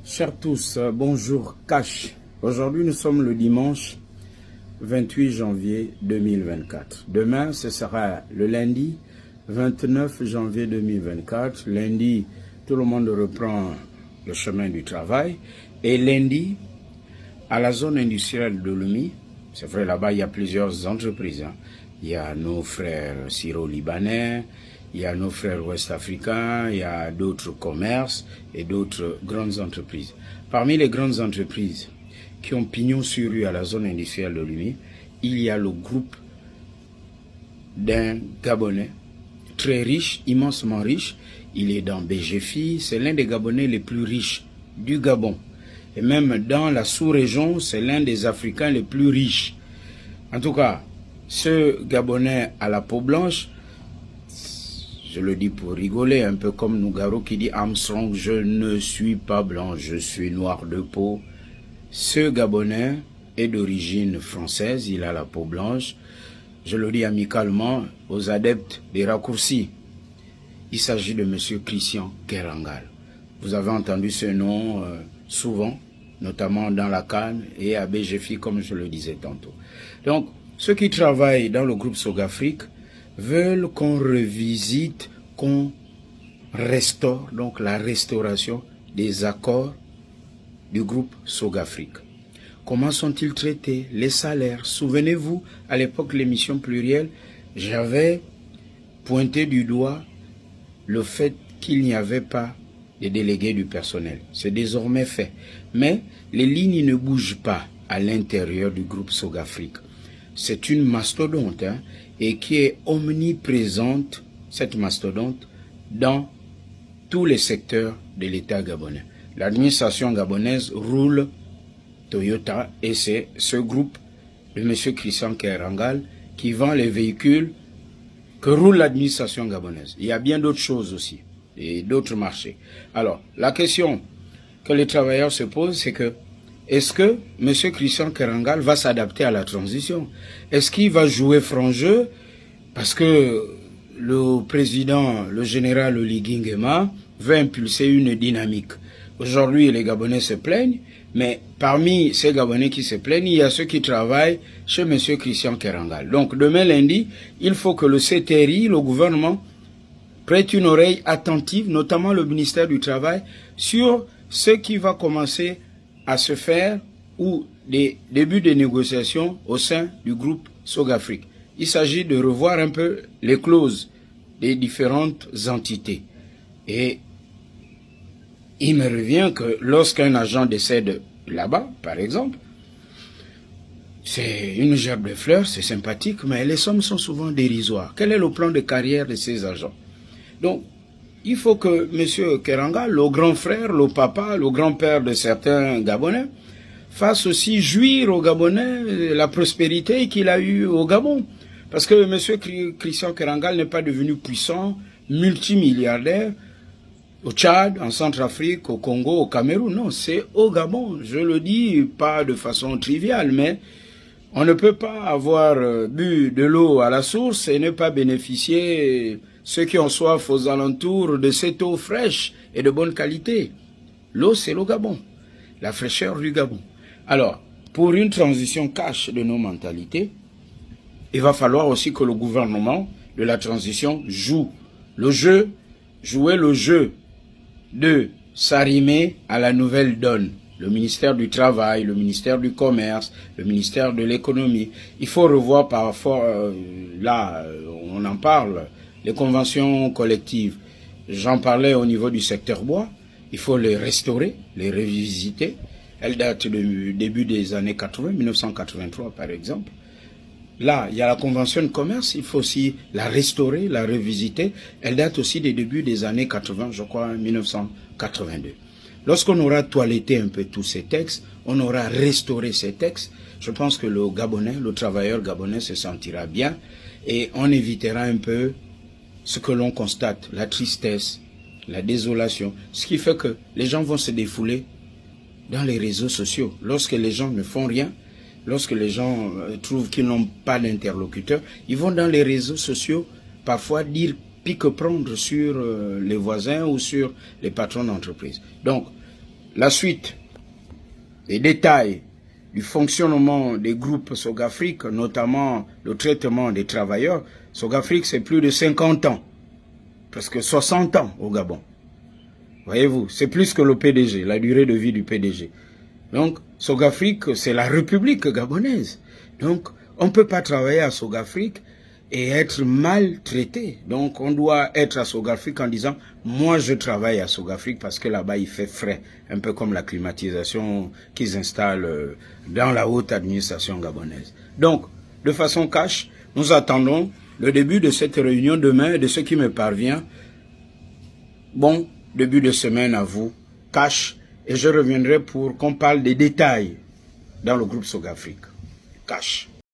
Chers tous, bonjour Cash. Aujourd'hui nous sommes le dimanche 28 janvier 2024. Demain ce sera le lundi 29 janvier 2024. Lundi, tout le monde reprend le chemin du travail. Et lundi, à la zone industrielle de Lomé, c'est vrai là-bas il y a plusieurs entreprises. Il y a nos frères syro-libanais, il y a nos frères ouest-africains, il y a d'autres commerces et d'autres grandes entreprises. Parmi les grandes entreprises qui ont pignon sur rue à la zone industrielle de Lomé, il y a le groupe d'un Gabonais très riche, immensement riche. Il est dans BGFI, c'est l'un des Gabonais les plus riches du Gabon. Et même dans la sous-région, c'est l'un des Africains les plus riches. En tout cas, ce Gabonais à la peau blanche, je le dis pour rigoler, un peu comme Nougaro qui dit Armstrong, je ne suis pas blanc, je suis noir de peau. Ce Gabonais est d'origine française, il a la peau blanche. Je le dis amicalement aux adeptes des raccourcis. Il s'agit de M. Christian Kerangal. Vous avez entendu ce nom souvent, notamment dans la Cannes et à BGFI, comme je le disais tantôt. Donc, ceux qui travaillent dans le groupe Sogafrique veulent qu'on revisite, qu'on restaure, donc la restauration des accords du groupe Sogafrique. Comment sont-ils traités? Les salaires. Souvenez-vous, à l'époque de l'émission plurielle, j'avais pointé du doigt le fait qu'il n'y avait pas de délégués du personnel. C'est désormais fait. Mais les lignes ne bougent pas à l'intérieur du groupe Sogafrique. C'est une mastodonte et qui est omniprésente, cette mastodonte, dans tous les secteurs de l'État gabonais. L'administration gabonaise roule Toyota et c'est ce groupe de M. Christian Kerangal qui vend les véhicules que roule l'administration gabonaise. Il y a bien d'autres choses aussi et d'autres marchés. Alors, la question que les travailleurs se posent, c'est que est-ce que M. Christian Kerangal va s'adapter à la transition? Est-ce qu'il va jouer franc jeu? Parce que le président, le général Oligui Nguema, veut impulser une dynamique. Aujourd'hui, les Gabonais se plaignent, mais parmi ces Gabonais qui se plaignent, il y a ceux qui travaillent chez M. Christian Kerangal. Donc, demain lundi, il faut que le CTRI, le gouvernement, prête une oreille attentive, notamment le ministère du Travail, sur ce qui va commencer à se faire ou des débuts de négociations au sein du groupe Sogafrique. Il s'agit de revoir un peu les clauses des différentes entités. Et il me revient que lorsqu'un agent décède là-bas, par exemple, c'est une gerbe de fleurs, c'est sympathique, mais les sommes sont souvent dérisoires. Quel est le plan de carrière de ces agents? Donc, il faut que M. Kerangal, le grand frère, le papa, le grand-père de certains Gabonais, fasse aussi jouir aux Gabonais la prospérité qu'il a eue au Gabon. Parce que M. Christian Kerangal n'est pas devenu puissant, multimilliardaire, au Tchad, en Centrafrique, au Congo, au Cameroun. Non, c'est au Gabon. Je le dis pas de façon triviale, mais on ne peut pas avoir bu de l'eau à la source et ne pas bénéficier, ceux qui ont soif aux alentours, de cette eau fraîche et de bonne qualité. L'eau, c'est le Gabon, la fraîcheur du Gabon. Alors, pour une transition cash de nos mentalités, il va falloir aussi que le gouvernement de la transition joue le jeu, jouer le jeu de s'arrimer à la nouvelle donne. Le ministère du Travail, le ministère du Commerce, le ministère de l'Économie. Il faut revoir parfois, là, on en parle, les conventions collectives. J'en parlais au niveau du secteur bois. Il faut les restaurer, les revisiter. Elles datent du début des années 80, 1983 par exemple. Là, il y a la convention de commerce, il faut aussi la restaurer, la revisiter. Elle date aussi des débuts des années 80, je crois, 1982. Lorsqu'on aura toiletté un peu tous ces textes, on aura restauré ces textes, je pense que le Gabonais, le travailleur gabonais se sentira bien et on évitera un peu ce que l'on constate, la tristesse, la désolation, ce qui fait que les gens vont se défouler dans les réseaux sociaux. Lorsque les gens ne font rien, lorsque les gens trouvent qu'ils n'ont pas d'interlocuteur, ils vont dans les réseaux sociaux parfois dire pique-prendre sur les voisins ou sur les patrons d'entreprise. Donc, la suite, les détails du fonctionnement des groupes Sogafrique, notamment le traitement des travailleurs. Sogafrique, c'est plus de 50 ans, presque 60 ans au Gabon. Voyez-vous, c'est plus que le PDG, la durée de vie du PDG. Donc, Sogafrique, c'est la République gabonaise. Donc, on ne peut pas travailler à Sogafrique et être maltraité. Donc, on doit être à Sogafrique en disant, moi, je travaille à Sogafrique parce que là-bas, il fait frais. Un peu comme la climatisation qu'ils installent dans la haute administration gabonaise. Donc, de façon cash, nous attendons le début de cette réunion demain et de ce qui me parvient. Bon début de semaine à vous, cash, et je reviendrai pour qu'on parle des détails dans le groupe Sogafrique. Cash.